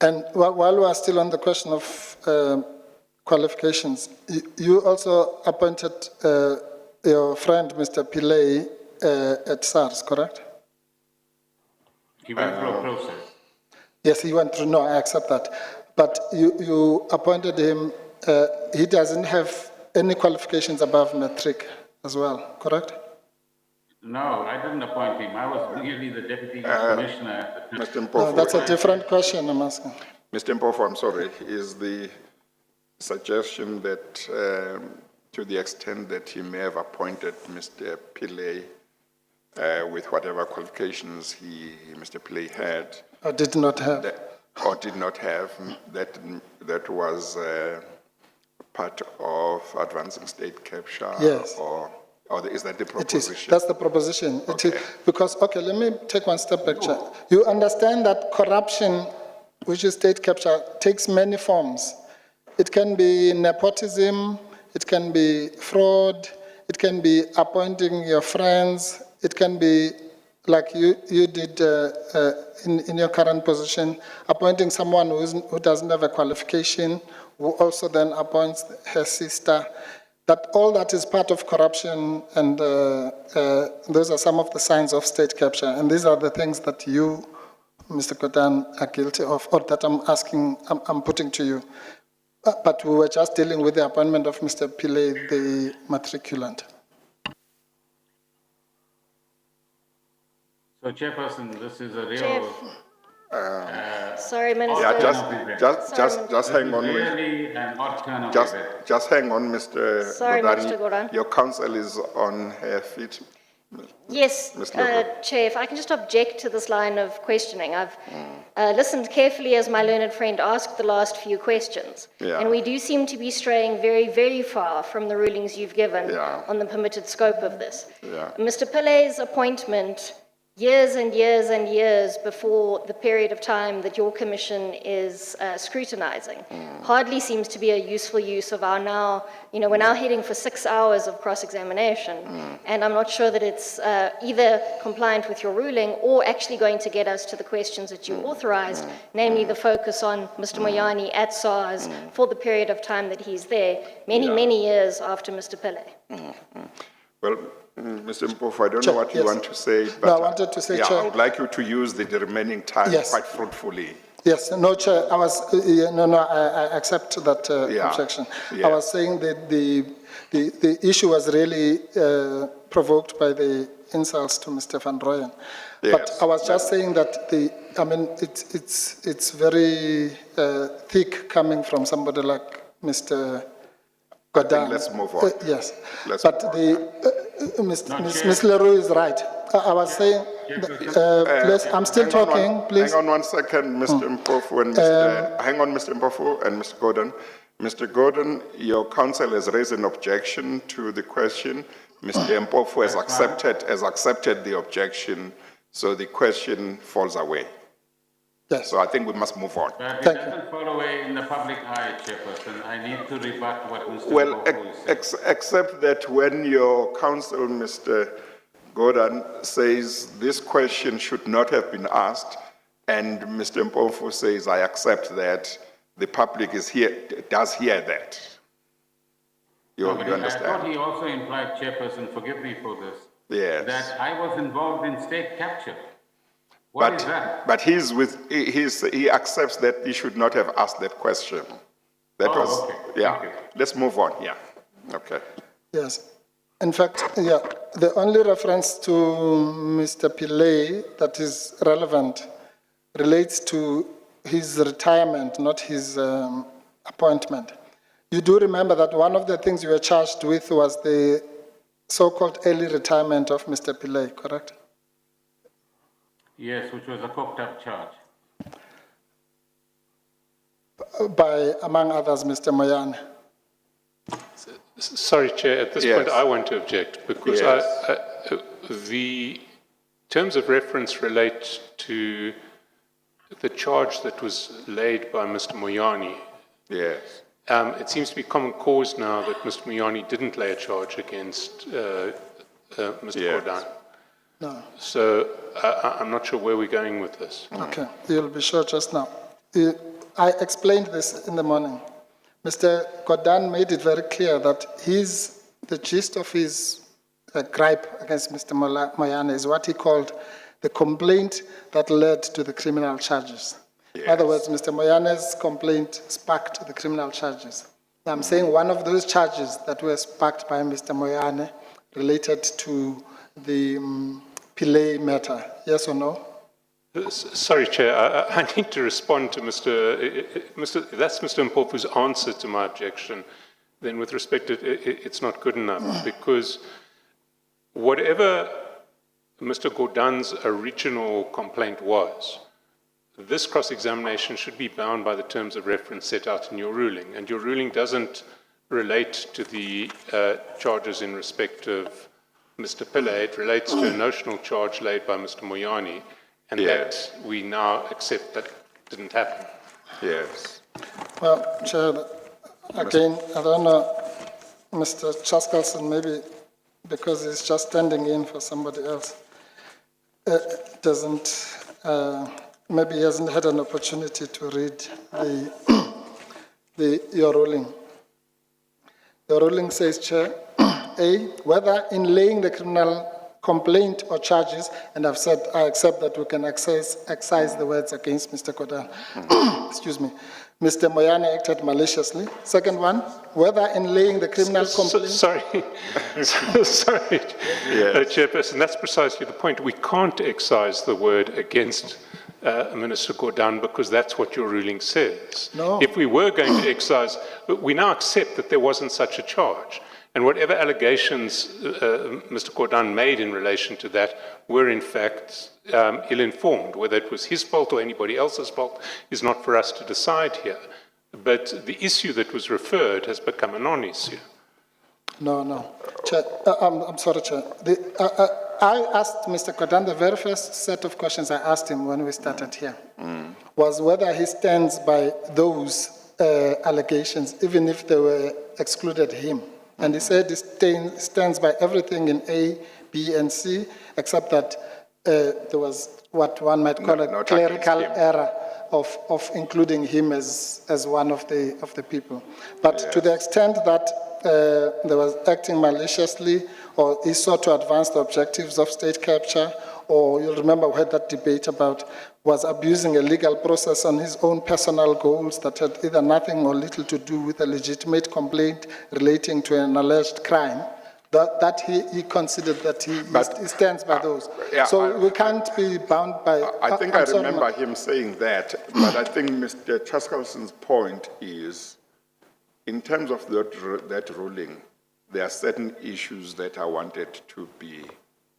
And while we are still on the question of qualifications, you also appointed your friend, Mr. Pillay, at SARS, correct? He went through a process. Yes, he went through, no, I accept that. But you appointed him, he doesn't have any qualifications above matric as well, correct? No, I didn't appoint him. I was merely the deputy commissioner. Mr. Mpofu, No, that's a different question I'm asking. Mr. Mpofu, I'm sorry, is the suggestion that to the extent that he may have appointed Mr. Pillay with whatever qualifications Mr. Pillay had, Or did not have? that was part of advancing state capture? Yes. Or is that the It proposition? is. That's the proposition. Okay. It is, because, okay, let me take one step back. You understand that corruption, which is state capture, takes many forms. It can be nepotism, it can be fraud, it can be appointing your friends, it can be, like you did in your current position, appointing someone who doesn't have a qualification, who also then appoints her sister. That all that is part of corruption, and those are some of the signs of state capture. And these are the things that you, Mr. Gordhan, are guilty of, or that I'm putting to you. But we were just dealing with the appointment of Mr. Pillay, the matriculant. So, Chairperson, this is a real... Sorry, Minister. Yeah, just hang on. Really an odd turn of Just hang on, Mr. Sorry, Gordhan. Mr. Gordhan. Your counsel is on her feet. Yes, Chair, if I can just object to this line of questioning. I've listened carefully as my learned friend asked the last few questions. Yeah. And we do seem to be straying very, very far from the rulings you've given on the permitted scope of this. Yeah. Mr. Pillay's appointment years and years and years before the period of time that your commission is scrutinizing hardly seems to be a useful use of our now, we're now heading for 6 hours of cross-examination, and I'm not sure that it's either compliant with your ruling or actually going to get us to the questions that you authorized, namely the focus on Mr. Moyane at SARS for the period of time that he's there, many years after Mr. Pillay. Well, Mr. Mpofu, I don't know what you want to say, but No, I wanted to say, Chair, I would like you to use the remaining time quite fruitfully. Yes, no, Chair, I accept that objection. Yeah. I was saying that the issue was really provoked by the insults to Mr. Van Rooyen. Yes. But I was just saying that it's very thick coming from somebody like Mr. Gordhan. Let's move on. Yes, Let's but Ms. Leroux is right. I was saying, I'm still talking, please. Hang on 1 second, Mr. Mpofu and Mr. Hang on, Mr. Mpofu and Mr. Gordhan. Mr. Gordhan, your counsel has raised an objection to the question. Mr. Mpofu has accepted the objection, so the question falls away. Yes. So I think we must move on. But it doesn't fall away in the public eye, Chairperson. I need to rebut what Mr. Well, Mpofu said. except that when your counsel, Mr. Gordhan, says this question should not have been asked, and Mr. Mpofu says, I accept that, the public does hear that. You understand? I thought he also implied, Chairperson, forgive me for this, Yes. that I was involved in state capture. What is that? But he accepts that he should not have asked that question. Okay. Yeah. Thank you. Let's move on, yeah. Okay. Yes. In fact, the only reference to Mr. Pillay that is relevant relates to his retirement, not his appointment. You do remember that one of the things you were charged with was the so-called early retirement of Mr. Pillay, correct? Yes, which was a cooked-up charge. By, among others, Mr. Moyane. Sorry, Chair, at this point I want to object because the terms of reference relate to the charge that was laid by Mr. Moyane. Yes. It seems to be common cause now that Mr. Moyane didn't lay a charge against Mr. Gordhan. No. So I'm not sure where we're going with this. Okay, you'll be sure just now. I explained this in the morning. Mr. Gordhan made it very clear that the gist of his gripe against Mr. Moyane is what he called the complaint that led to the criminal charges. In other words, Mr. Moyane's complaint sparked the criminal charges. I'm saying one of those charges that were sparked by Mr. Moyane related to the Pillay matter. Yes or no? Sorry, Chair, I need to respond to that's Mr. Mpofu's answer to my objection. Then with respect, it's not good enough, because whatever Mr. Gordhan's original complaint was, this cross-examination should be bound by the terms of reference set out in your ruling, and your ruling doesn't relate to the charges in respect of Mr. Pillay. It relates to a notional charge laid by Mr. Moyane, and that we now accept that didn't happen. Yes. Well, Chair, again, I don't know, Mr. Chaskalson, maybe because he's just standing in for somebody else, maybe he hasn't had an opportunity to read your ruling. Your ruling says, Chair, A, whether in laying the criminal complaint or charges, and I've said I accept that we can excise the words against Mr. Gordhan. Excuse me. Mr. Moyane acted maliciously. Second one, whether in laying the criminal complaint... Sorry, Chairperson, that's precisely the point. We can't excise the word against Minister Gordhan because that's what your ruling says. No. If we were going to excise, we now accept that there wasn't such a charge. And whatever allegations Mr. Gordhan made in relation to that were in fact ill-informed. Whether it was his fault or anybody else's fault is not for us to decide here. But the issue that was referred has become a non-issue. No. Chair, I'm sorry, Chair. I asked Mr. Gordhan, the very first set of questions I asked him when we started here was whether he stands by those allegations, even if they were excluded him. And he said he stands by everything in A, B, and C, except that there was what one might call a clerical error of including him as one of the people. But to the extent that there was acting maliciously, or he sought to advance the objectives of state capture, or you'll remember we had that debate about was abusing a legal process on his own personal goals that had either nothing or little to do with a legitimate complaint relating to an alleged crime, that he considered that he stands by those. So we can't be bound by... I think I remember him saying that, but I think Mr. Chaskalson's point is, in terms of that ruling, there are certain issues that I wanted to be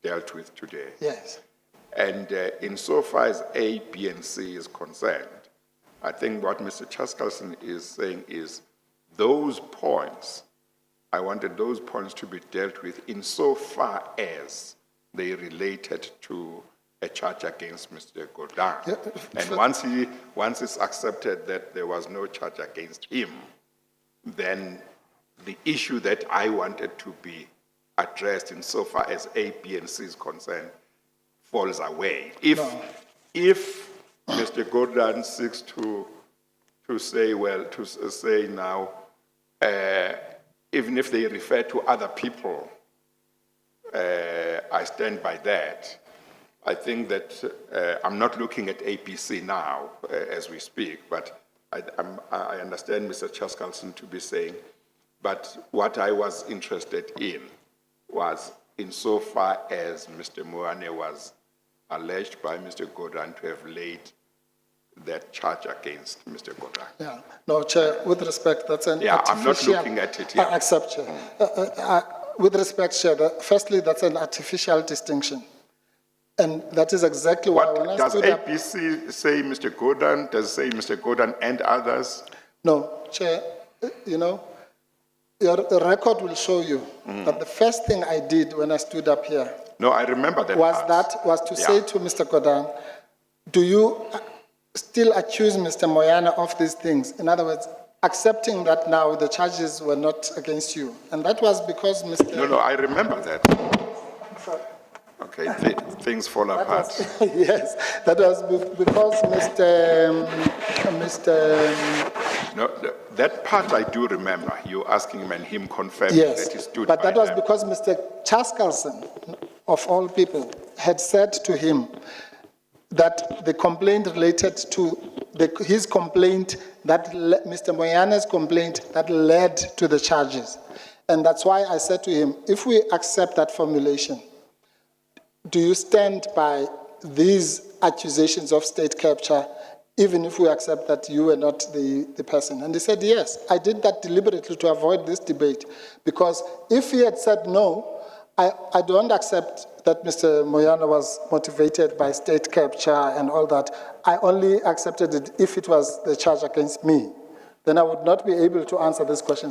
dealt with today. Yes. And insofar as A, B, and C is concerned, I think what Mr. Chaskalson is saying is those points, I wanted those points to be dealt with insofar as they related to a charge against Mr. Gordhan. Yeah. And once it's accepted that there was no charge against him, then the issue that I wanted to be addressed insofar as A, B, and C is concerned falls away. If Mr. Gordhan seeks to say now, even if they refer to other people, I stand by that. I think that I'm not looking at APC now as we speak, but I understand Mr. Chaskalson to be saying, but what I was interested in was insofar as Mr. Moyane was alleged by Mr. Gordhan to have laid that charge against Mr. Gordhan. Yeah, no, Chair, with respect, that's an artificial... I'm not looking at it here. I accept, Chair. With respect, Chair, firstly, that's an artificial distinction. And that is exactly why when I stood up... Does APC say Mr. Gordhan? Does it say Mr. Gordhan and others? No, Chair, you know, your record will show you that the first thing I did when I stood up here... No, I remember that was to say to Mr. Gordhan, do you still accuse Mr. Moyane of these things? In other words, accepting that now the charges were not against you. And that was because Mr. No, I remember that. Sorry. Okay, things fall apart. Yes, that was because No, that part I do remember, you asking him and him confirming that he Yes, stood but by that was them. because Mr. Chaskalson, of all people, had said to him that the complaint related to his complaint, Mr. Moyane's complaint that led to the charges. And that's why I said to him, if we accept that formulation, do you stand by these accusations of state capture, even if we accept that you were not the person? And he said, yes, I did that deliberately to avoid this debate, because if he had said no, I don't accept that Mr. Moyane was motivated by state capture and all that. I only accepted it if it was the charge against me. Then I would not be able to answer these questions.